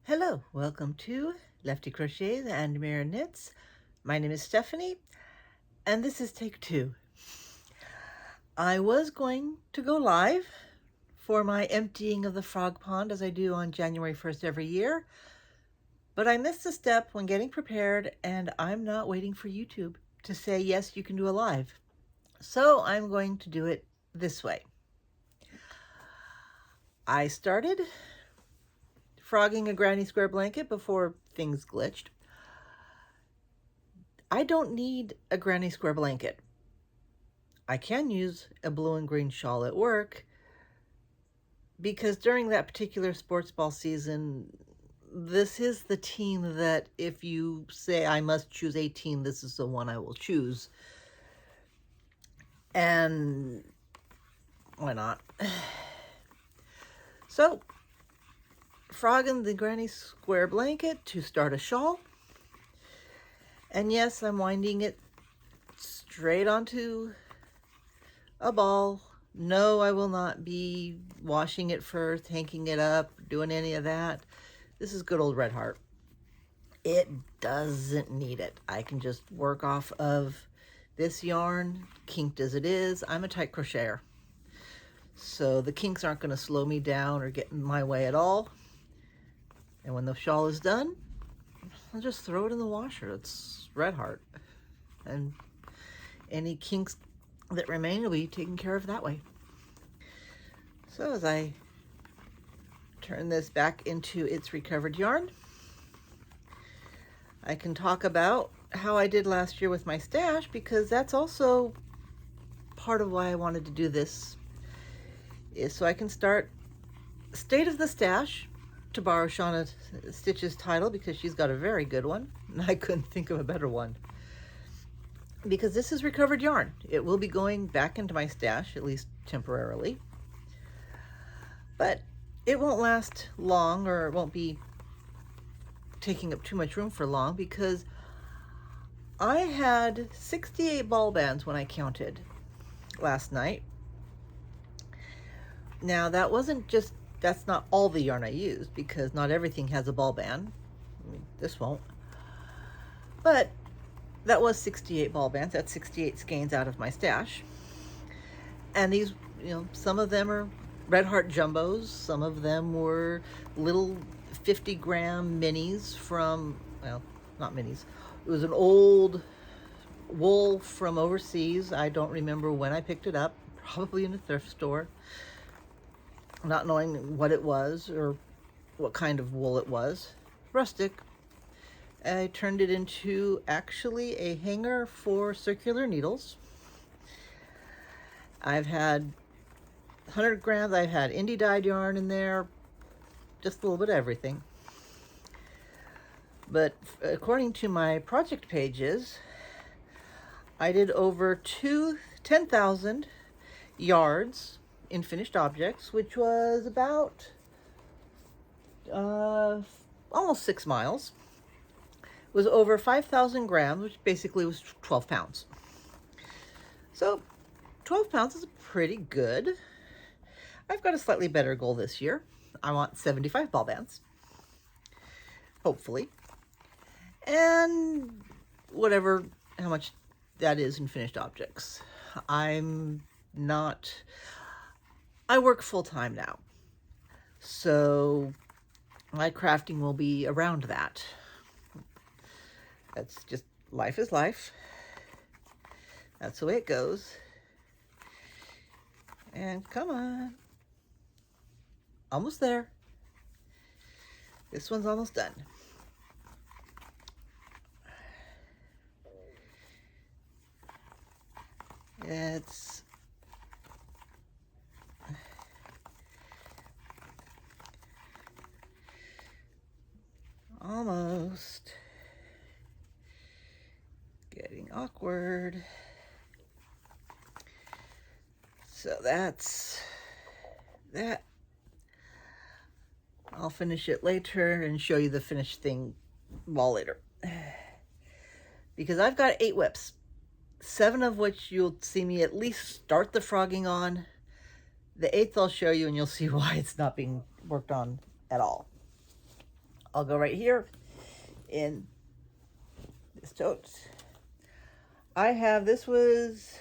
Hello, welcome to Lefty Crochets and Mirror Knits. My name is Stephanie, and this is take 2. I was going to go live for my emptying of the frog pond as I do on January 1st every year, but I missed a step when getting prepared, and I'm not waiting for YouTube to say, yes, you can do a live. So I'm going to do it this way. I started frogging a granny square blanket before things glitched. I don't need a granny square blanket. I can use a blue and green shawl at work because during that particular sports ball season, this is the team that if you say I must choose a team, this is the one I will choose. And why not? So, frogging the granny square blanket to start a shawl. And yes, I'm winding it straight onto a ball. No, I will not be washing it first, hanking it up, doing any of that. This is good old Red Heart. It doesn't need it. I can just work off of this yarn, kinked as it is. I'm a tight crocheter, so the kinks aren't going to slow me down or get in my way at all. And when the shawl is done, I'll just throw it in the washer. It's Red Heart. And any kinks that remain will be taken care of that way. So as I turn this back into its recovered yarn, I can talk about how I did last year with my stash, because that's also part of why I wanted to do this, is so I can start State of the Stash, to borrow Shauna Stitches' title, because she's got a very good one, and I couldn't think of a better one. Because this is recovered yarn. It will be going back into my stash, at least temporarily. But it won't last long, or it won't be taking up too much room for long, because I had 68 ball bands when I counted last night. Now that's not all the yarn I used, because not everything has a ball band. I mean, this won't. But that was 68 ball bands. That's 68 skeins out of my stash. And these, some of them are Red Heart jumbos. Some of them were little 50-gram minis from, well, not minis. It was an old wool from overseas. I don't remember when I picked it up, probably in a thrift store, not knowing what it was or what kind of wool it was. Rustic. I turned it into actually a hanger for circular needles. I've had 100 grams, I've had indie dyed yarn in there, just a little bit of everything. But according to my project pages, I did over 10,000 yards in finished objects, which was about almost 6 miles. It was over 5,000 grams, which basically was 12 pounds. So 12 pounds is pretty good. I've got a slightly better goal this year. I want 75 ball bands, hopefully. And how much that is in finished objects. I work full-time now, so my crafting will be around that. That's just, life is life. That's the way it goes. And come on. Almost there. This one's almost done. It's almost getting awkward. So that's that. I'll finish it later and show you the finished thing well later. Because I've got 8 whips, 7 of which you'll see me at least start the frogging on. The 8th I'll show you, and you'll see why it's not being worked on at all. I'll go right here in this tote. I have, this was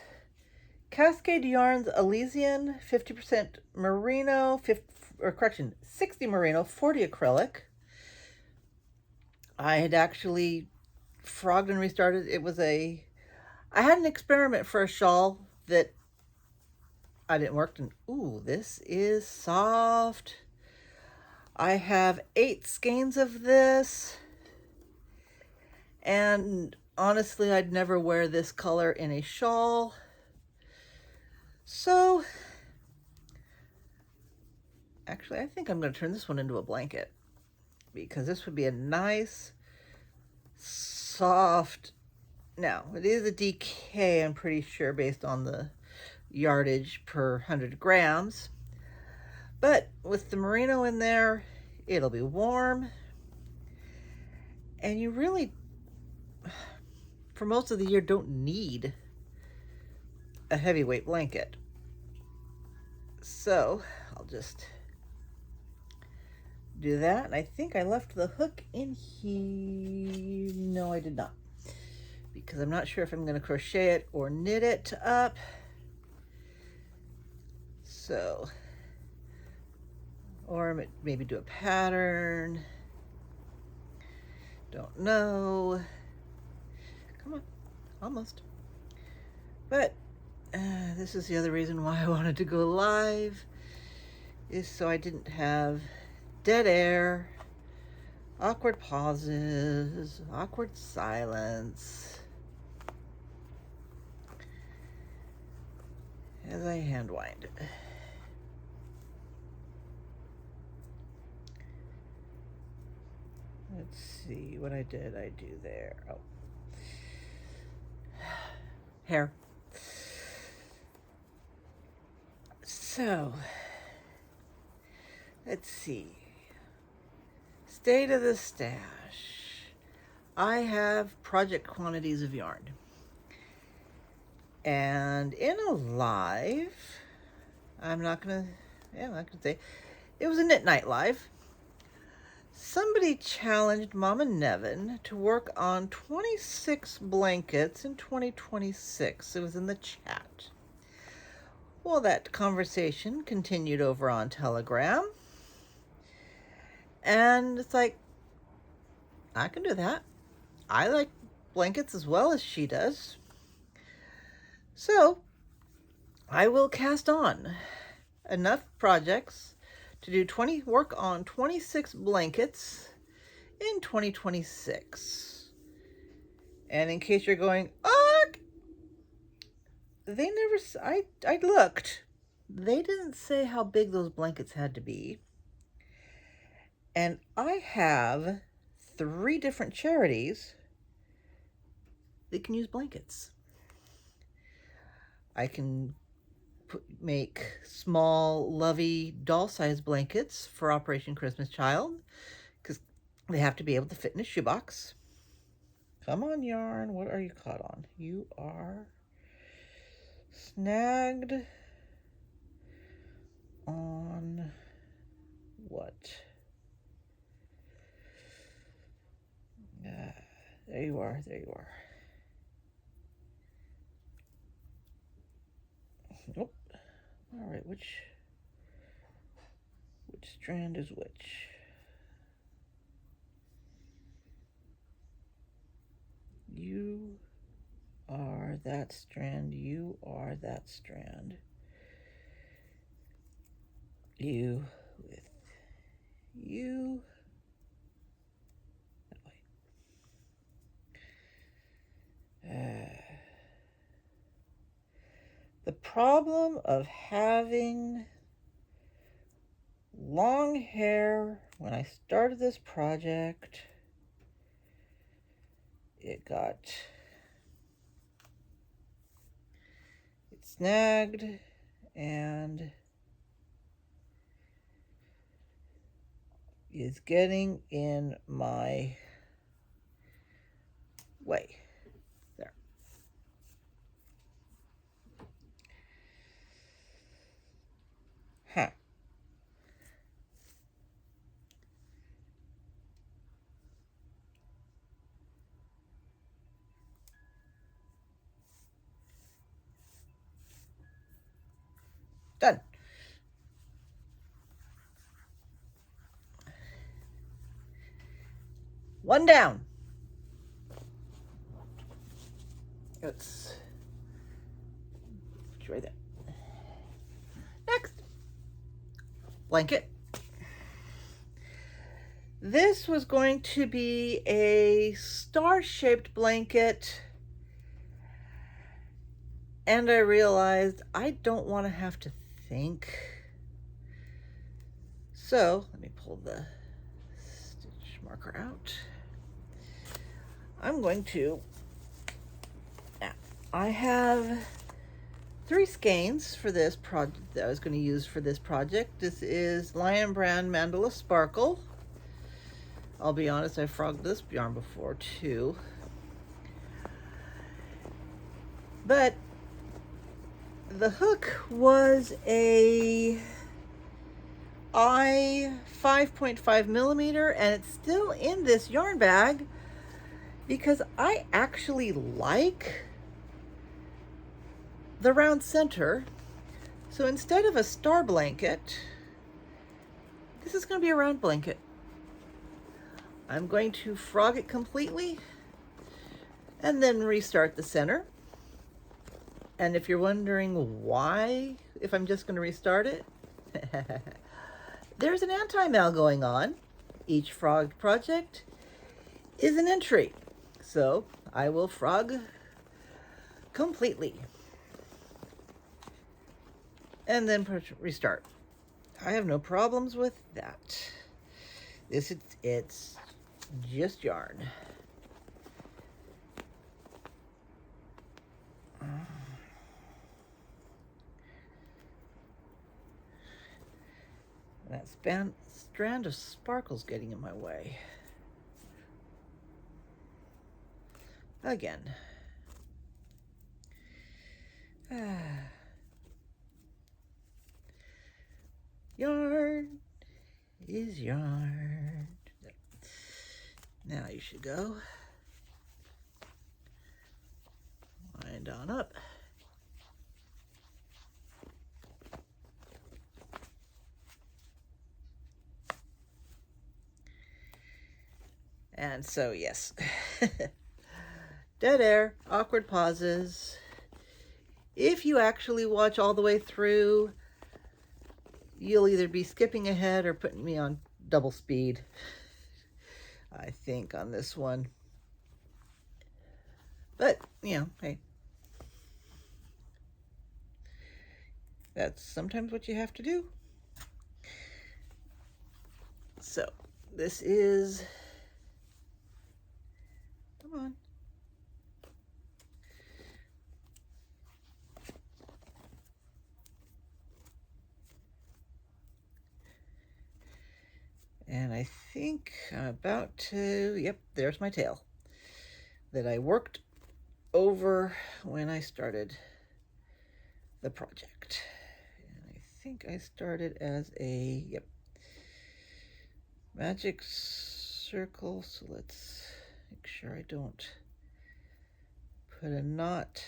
Cascade Yarns Elysian, 50% merino, 60 merino, 40 acrylic. I had actually frogged and restarted. I had an experiment for a shawl that I didn't work, and ooh, this is soft. I have 8 skeins of this, and honestly, I'd never wear this color in a shawl. So, actually, I think I'm going to turn this one into a blanket, because this would be a nice, soft, now, it is a DK, I'm pretty sure, based on the yardage per 100 grams. But with the merino in there, it'll be warm. And you really, for most of the year, don't need a heavyweight blanket. So I'll just do that. And I think I left the hook in here. No, I did not, because I'm not sure if I'm going to crochet it or knit it up. So, or maybe do a pattern. Don't know. Come on, almost. But this is the other reason why I wanted to go live, is so I didn't have dead air, awkward pauses, awkward silence as I hand wind. Let's see what I do there. Oh, hair. So, let's see. State of the stash. I have project quantities of yarn. And in a live, I'm not gonna say, it was a knit night live. Somebody challenged Momma Nevin to work on 26 blankets in 2026. It was in the chat. Well, that conversation continued over on Telegram. And it's like, I can do that. I like blankets as well as she does. So I will cast on enough projects to do work on 26 blankets in 2026. And in case you're going, they never, I looked. They didn't say how big those blankets had to be. And I have 3 different charities that can use blankets. I can make small, lovey, doll-sized blankets for Operation Christmas Child, because they have to be able to fit in a shoebox. Come on, yarn. What are you caught on? You are snagged on what? There you are. There you are. Nope. All right. Which strand is which? You are that strand. You are that strand. You with you. That way. The problem of having long hair, when I started this project, it snagged and is getting in my way. There. Huh. One down. Let's put you right there. Next, blanket. This was going to be a star-shaped blanket, and I realized I don't want to have to think. So let me pull the stitch marker out. I'm going to, I have 3 skeins for this project that I was going to use for this project. This is Lion Brand Mandala Sparkle. I'll be honest, I frogged this yarn before too. But the hook was a 5.5 millimeter, and it's still in this yarn bag because I actually like the round center. So instead of a star blanket, this is going to be a round blanket. I'm going to frog it completely and then restart the center. And if you're wondering why, if I'm just going to restart it, there's an anti-mal going on. Each frog project is an entry. So I will frog completely and then restart. I have no problems with that. It's just yarn. That strand of sparkle's getting in my way. Again. Yarn is yarn. Now you should go. Wind on up. And so, yes, dead air, awkward pauses. If you actually watch all the way through, you'll either be skipping ahead or putting me on double speed, I think, on this one. But, you know, hey, that's sometimes what you have to do. So, this is, come on. And I think I'm about to, yep, there's my tail that I worked over when I started the project. And I think I started as a, yep, magic circle. So let's make sure I don't put a knot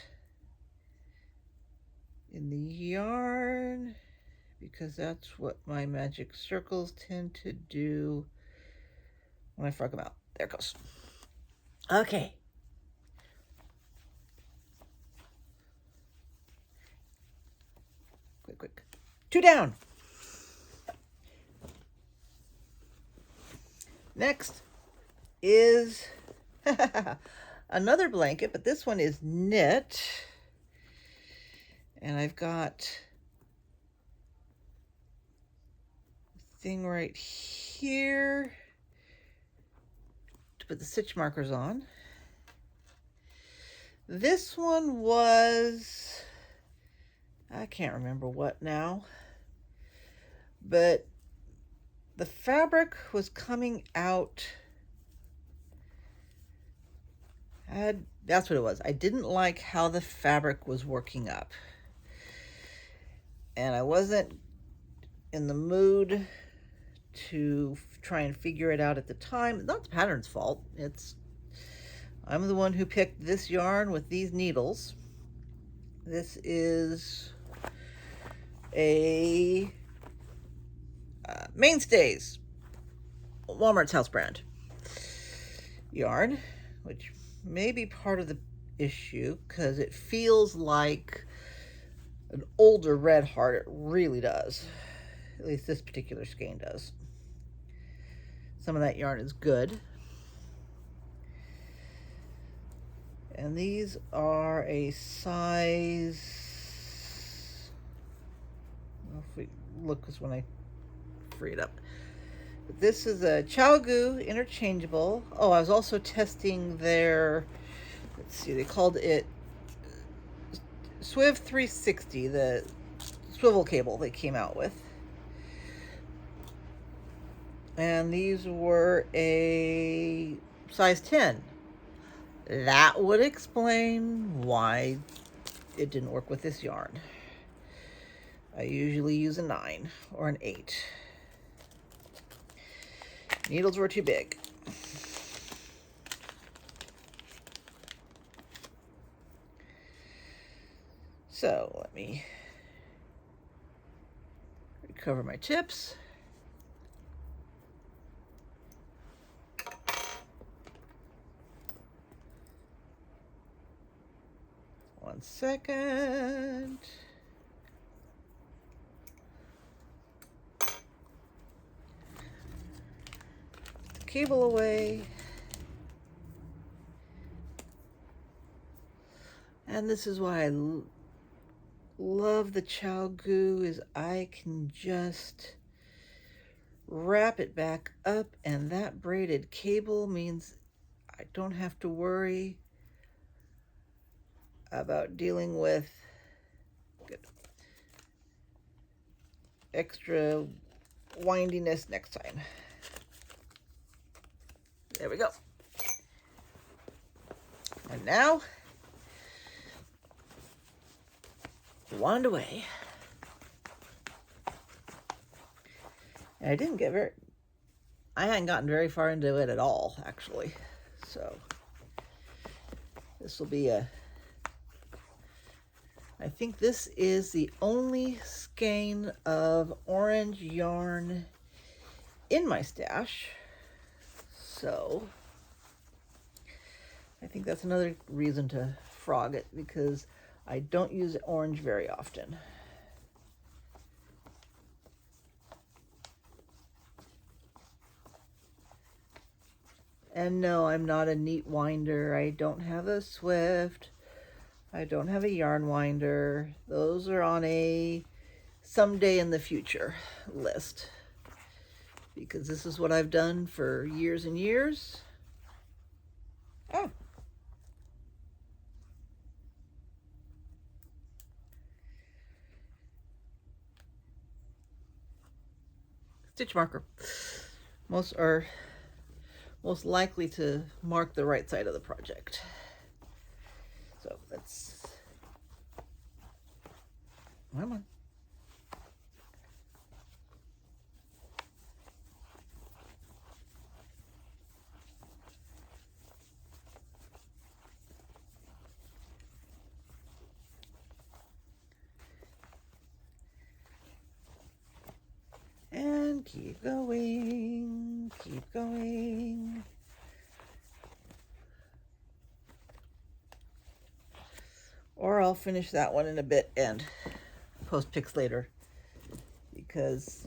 in the yarn, because that's what my magic circles tend to do when I frog them out. There it goes. Okay. Quick. 2 down. Next is another blanket, but this one is knit. And I've got a thing right here to put the stitch markers on. This one was, I can't remember what now, but the fabric was coming out. That's what it was. I didn't like how the fabric was working up. And I wasn't in the mood to try and figure it out at the time. Not the pattern's fault. I'm the one who picked this yarn with these needles. This is a Mainstays, Walmart's house brand. yarn, which may be part of the issue because it feels like an older red heart. It really does. At least this particular skein does. Some of that yarn is good. And these are a size, well, if we look this when I free it up. This is a Chalgu interchangeable. Oh, I was also testing their, let's see, they called it Swiv 360, the swivel cable they came out with. And these were a size 10. That would explain why it didn't work with this yarn. I usually use a 9 or an 8. Needles were too big. So let me recover my tips. One second. Put the cable away. And this is why I love the Chalgu, is I can just wrap it back up, and that braided cable means I don't have to worry about dealing with extra windiness next time. There we go. And now, wand away. And I hadn't gotten very far into it at all, actually. So this will be I think this is the only skein of orange yarn in my stash. So I think that's another reason to frog it, because I don't use orange very often. And no, I'm not a neat winder. I don't have a Swift. I don't have a yarn winder. Those are on a someday in the future list, because this is what I've done for years and years. Oh. Stitch marker. Most likely to mark the right side of the project. So let's, come on. And keep going, keep going. Or I'll finish that one in a bit and post pics later, because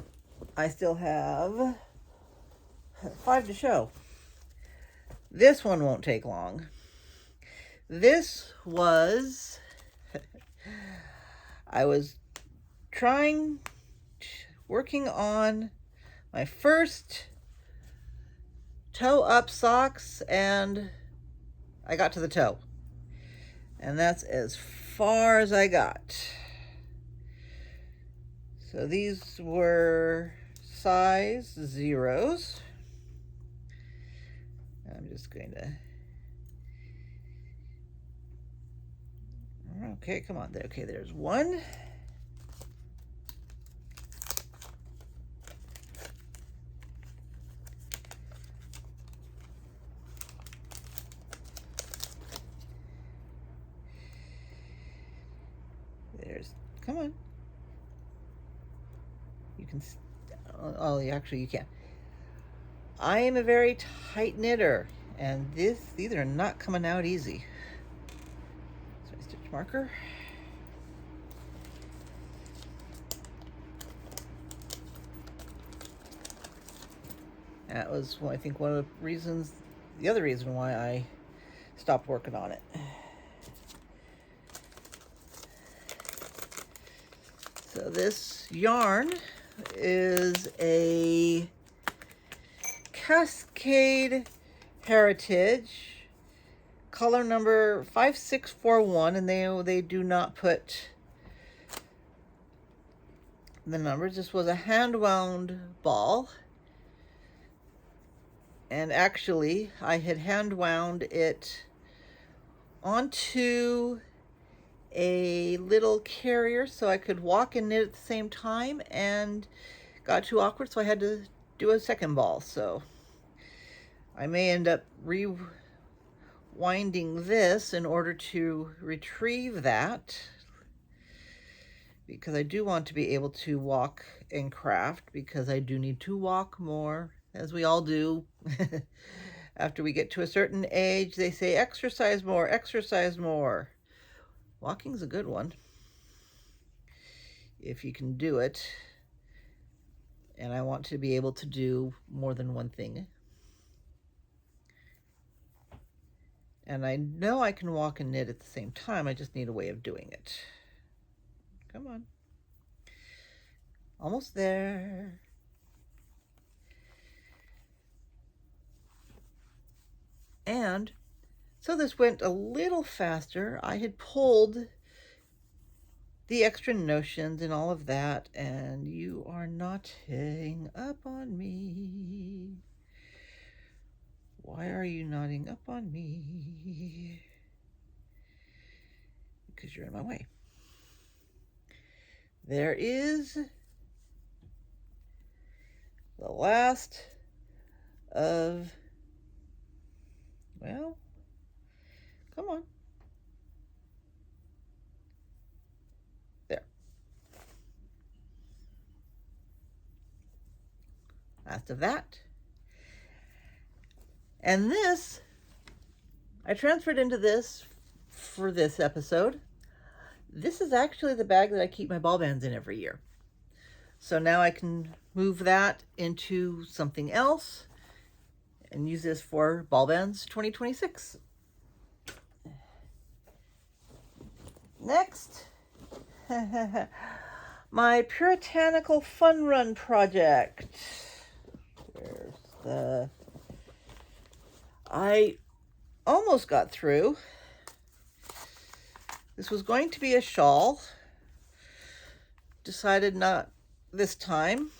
I still have 5 to show. This one won't take long. This was, I was working on my first toe up socks, and I got to the toe. And that's as far as I got. So these were size 0s. I'm just going to, okay, come on. Okay, there's one. Come on. You can, oh, actually you can't. I am a very tight knitter, And these are not coming out easy. So my stitch marker. That was, I think, one of the reasons, the other reason why I stopped working on it. So this yarn is a Cascade Heritage, color number 5641, and they do not put the numbers. This was a hand wound ball, and actually I had hand wound it onto a little carrier so I could walk and knit at the same time, and got too awkward, so I had to do a second ball. So I may end up rewinding this in order to retrieve that, because I do want to be able to walk and craft, because I do need to walk more, as we all do. After we get to a certain age, they say exercise more, exercise more. Walking's a good one, if you can do it. And I want to be able to do more than one thing. And I know I can walk and knit at the same time. I just need a way of doing it. Come on. Almost there. And so this went a little faster. I had pulled the extra notions and all of that, and you are knotting up on me. Why are you knotting up on me? Because you're in my way. There is the last of, well, come on. There. Last of that. And this, I transferred into this for this episode. This is actually the bag that I keep my ball bands in every year. So now I can move that into something else and use this for Ball Bands 2026. Next, my Puritanical Fun Run project. There's the... I almost got through. This was going to be a shawl. Decided not this time.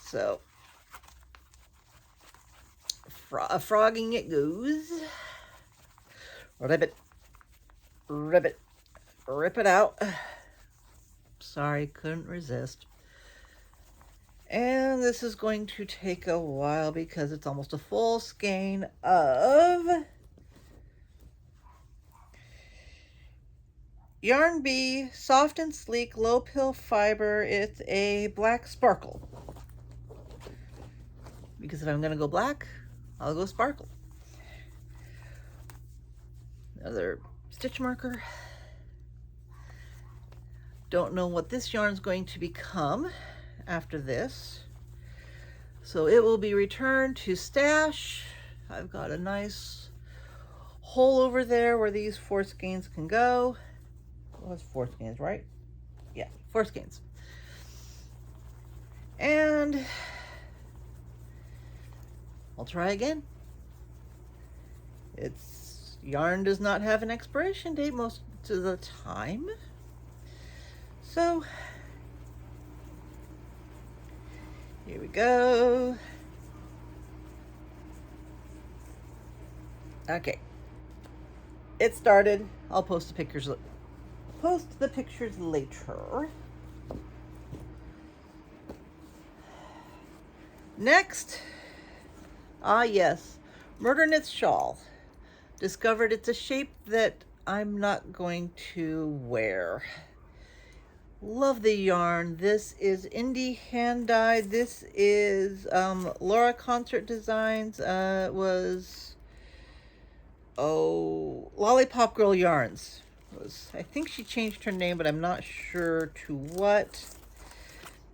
So, frogging it goes. Rip it, rip it, rip it out. Sorry, couldn't resist. And this is going to take a while because it's almost a full skein of Yarn Bee Soft and Sleek Low Pill Fiber. It's a black sparkle. Because if I'm going to go black, I'll go sparkle. Another stitch marker. Don't know what this yarn's going to become after this. So it will be returned to stash. I've got a nice hole over there where these 4 skeins can go. Well, it's 4 skeins, right? Yeah, 4 skeins. And I'll try again. Yarn does not have an expiration date most of the time. So here we go. Okay. It started. I'll post the pictures later. Next, yes, Murder Knits shawl. Discovered it's a shape that I'm not going to wear. Love the yarn. This is indie hand dyed. This is Laura Concert Designs. It was Lollipop Girl Yarns. I think she changed her name, but I'm not sure to what.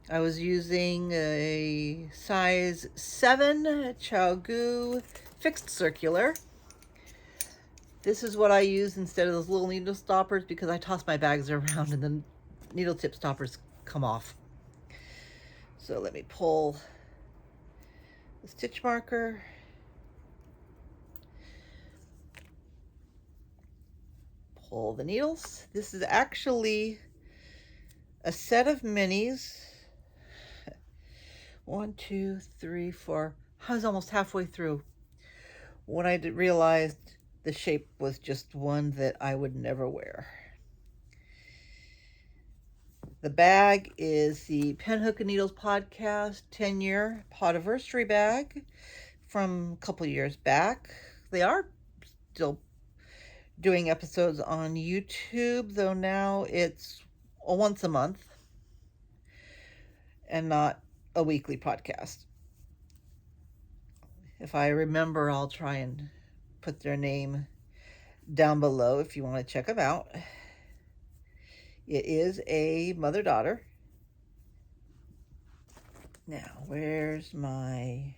I was using a size 7 Chaogu fixed circular. This is what I use instead of those little needle stoppers because I toss my bags around and the needle tip stoppers come off. So let me pull the stitch marker. Pull the needles. This is actually a set of minis. 1, 2, 3, 4. I was almost halfway through when I realized the shape was just one that I would never wear. The bag is the Pen Hook and Needles podcast 10-year podiversary bag from a couple years back. They are still doing episodes on YouTube, though now it's once a month and not a weekly podcast. If I remember, I'll try and put their name down below if you want to check them out. It is a mother-daughter. Now, where's my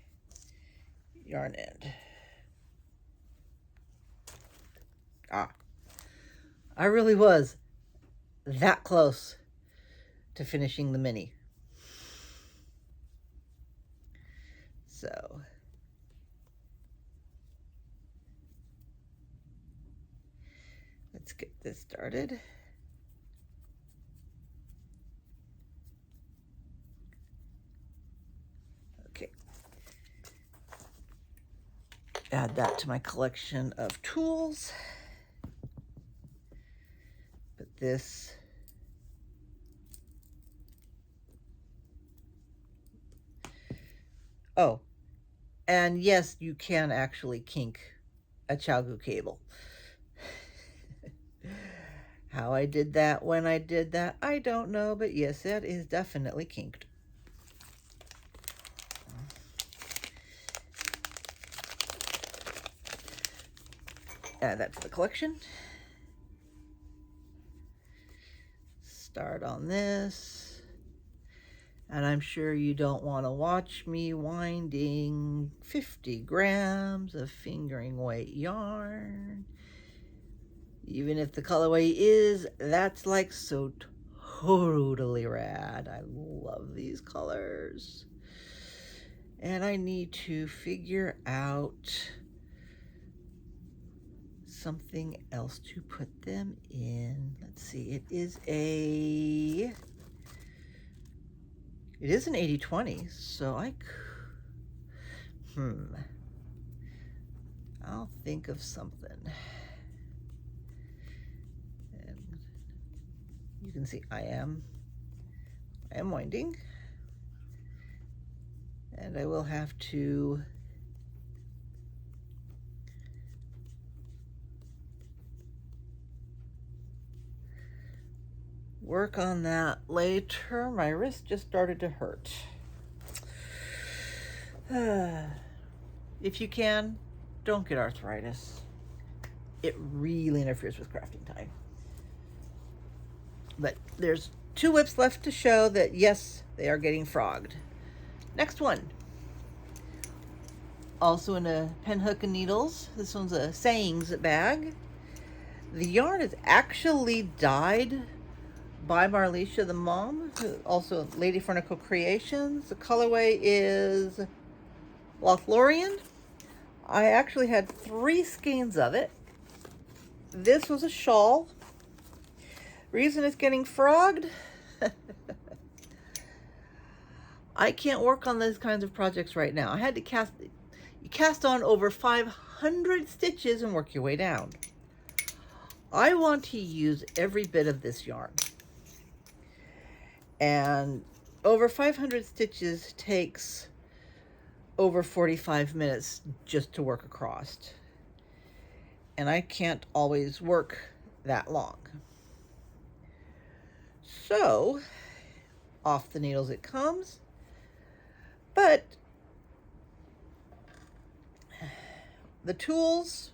yarn end? I really was that close to finishing the mini. So let's get this started. Okay. Add that to my collection of tools. Put this and yes, you can actually kink a Chaogu cable. How I did that when I did that, I don't know, but yes, that is definitely kinked. Add that to the collection. Start on this. And I'm sure you don't want to watch me winding 50 grams of fingering weight yarn. Even if the colorway is, that's like so totally rad. I love these colors. And I need to figure out something else to put them in. Let's see, it is an 80-20, so I'll think of something. And you can see I am winding, and I will have to work on that later. My wrist just started to hurt. If you can, don't get arthritis. It really interferes with crafting time. But there's 2 whips left to show that, yes, they are getting frogged. Next one. Also in a Pen Hook and Needles. This one's a Sayings bag. The yarn is actually dyed by Marlisha the mom, also Lady Fernicle Creations. The colorway is Lothlorien. I actually had 3 skeins of it. This was a shawl. Reason it's getting frogged? I can't work on those kinds of projects right now. I had to cast on over 500 stitches and work your way down. I want to use every bit of this yarn. And over 500 stitches takes over 45 minutes just to work across. And I can't always work that long. So off the needles it comes, but the tools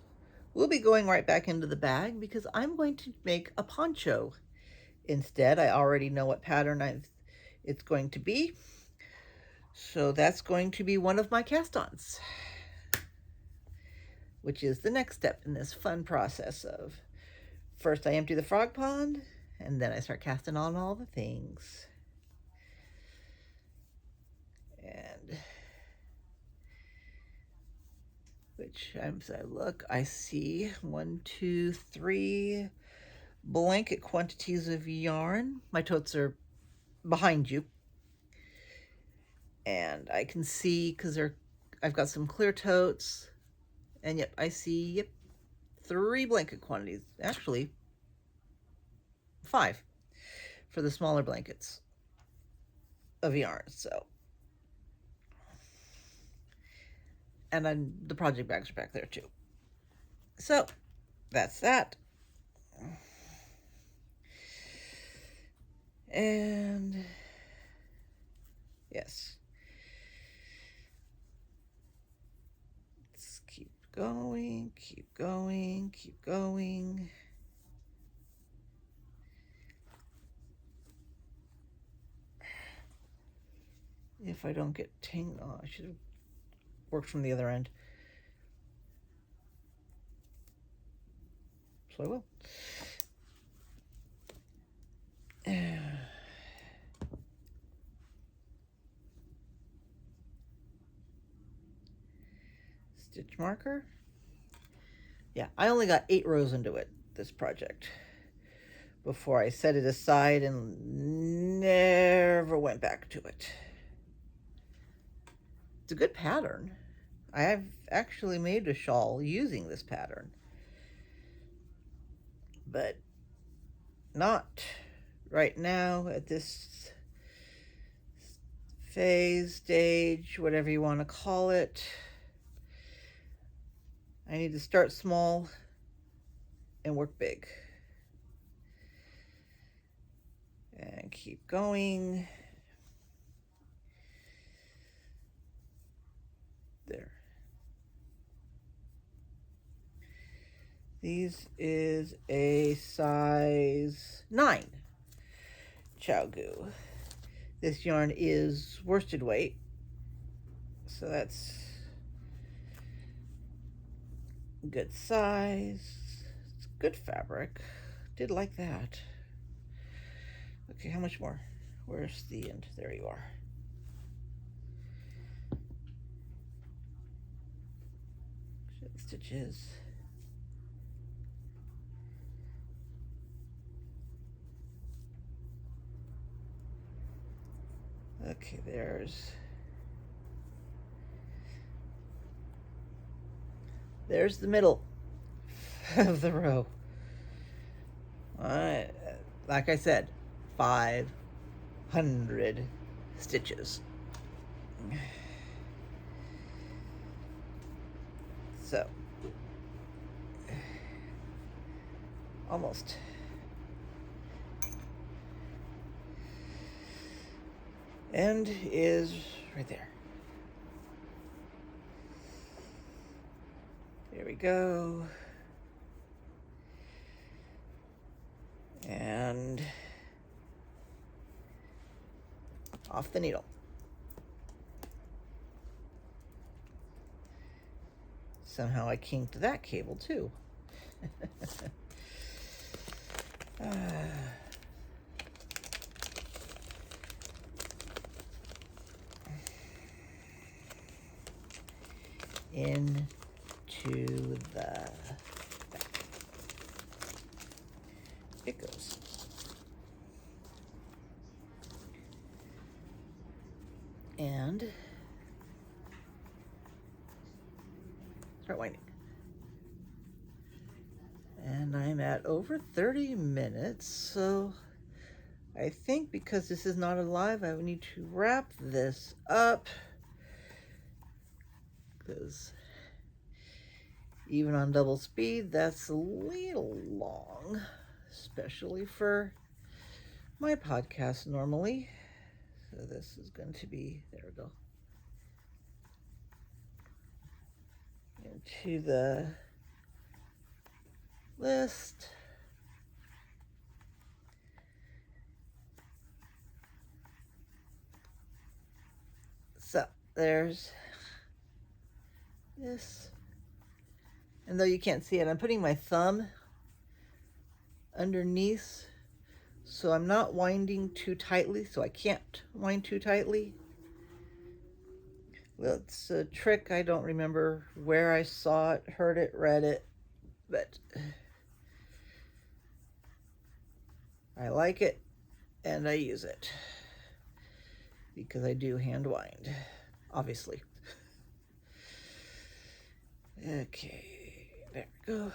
will be going right back into the bag because I'm going to make a poncho instead. I already know what pattern it's going to be. So that's going to be one of my cast-ons, which is the next step in this fun process of first I empty the frog pond and then I start casting on all the things. And which as I look, I see 1, 2, 3 blanket quantities of yarn. My totes are behind you. And I can see, because I've got some clear totes, and yep, I see, yep, 3 blanket quantities. Actually, 5 for the smaller blankets of yarn. So, and then the project bags are back there too. So that's that. And yes, let's keep going, keep going, keep going. If I don't get ting, oh, I should have worked from the other end. So I will. Stitch marker. Yeah, I only got 8 rows into it, this project, before I set it aside and never went back to it. It's a good pattern. I have actually made a shawl using this pattern, but not right now at this phase, stage, whatever you want to call it. I need to start small and work big. And keep going. There. These is a size 9 Chow-Goo. This yarn is worsted weight, so that's good size. It's good fabric. Did like that. Okay, how much more? Where's the end? There you are. Stitches. Okay, there's the middle of the row. Like I said, 500 stitches. So, almost. End is right there. There we go. And off the needle. Somehow I kinked that cable too. Into the back. It goes. And start winding. And I'm at over 30 minutes, so I think because this is not alive, I need to wrap this up, because even on double speed, that's a little long, especially for my podcast normally. So this is going to be, there we go, into the list. So there's this. And though you can't see it, I'm putting my thumb underneath, so I'm not winding too tightly, so I can't wind too tightly. Well, it's a trick. I don't remember where I saw it, heard it, read it, but I like it and I use it because I do hand wind, obviously. Okay, there we go.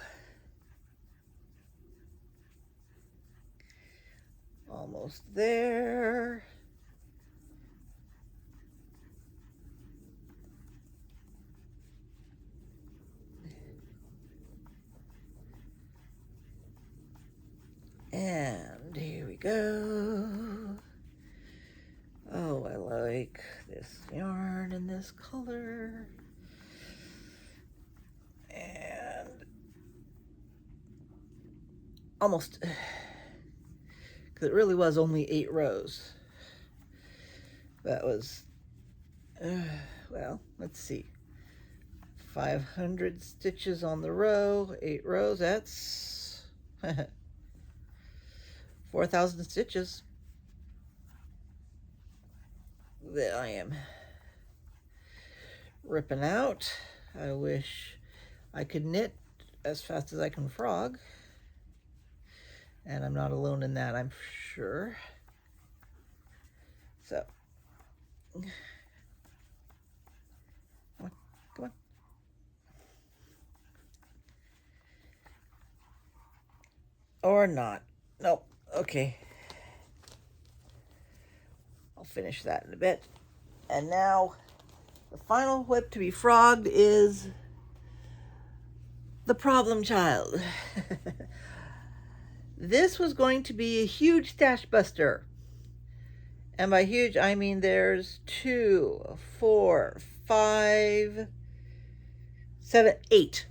Almost there. And here we go. Oh, I like this yarn in this color. And almost, because it really was only 8 rows. That was, well, let's see. 500 stitches on the row, 8 rows, that's 4,000 stitches that I am ripping out. I wish I could knit as fast as I can frog. And I'm not alone in that, I'm sure. So, come on, come on. Or not. Nope, okay. I'll finish that in a bit. And now, the final whip to be frogged is the problem child. This was going to be a huge stash buster. And by huge, I mean there's 2, 4, 5, 7, 8.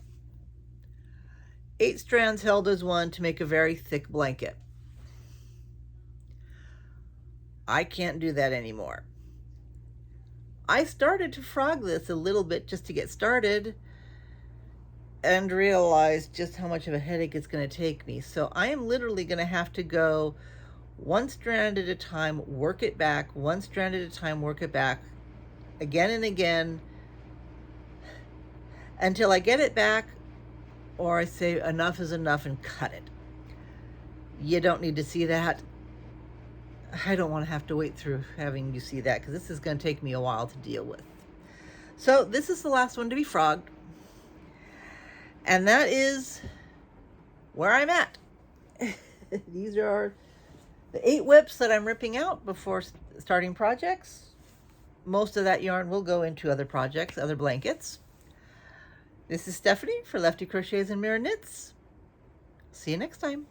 8 strands held as one to make a very thick blanket. I can't do that anymore. I started to frog this a little bit just to get started and realized just how much of a headache it's going to take me. So I am literally going to have to go 1 strand at a time, work it back, 1 strand at a time, work it back, again and again, until I get it back, or I say enough is enough and cut it. You don't need to see that. I don't want to have to wait through having you see that, because this is going to take me a while to deal with. So this is the last one to be frogged. And that is where I'm at. These are the 8 whips that I'm ripping out before starting projects. Most of that yarn will go into other projects, other blankets. This is Stephanie for Lefty Crochets and Mirror Knits. See you next time.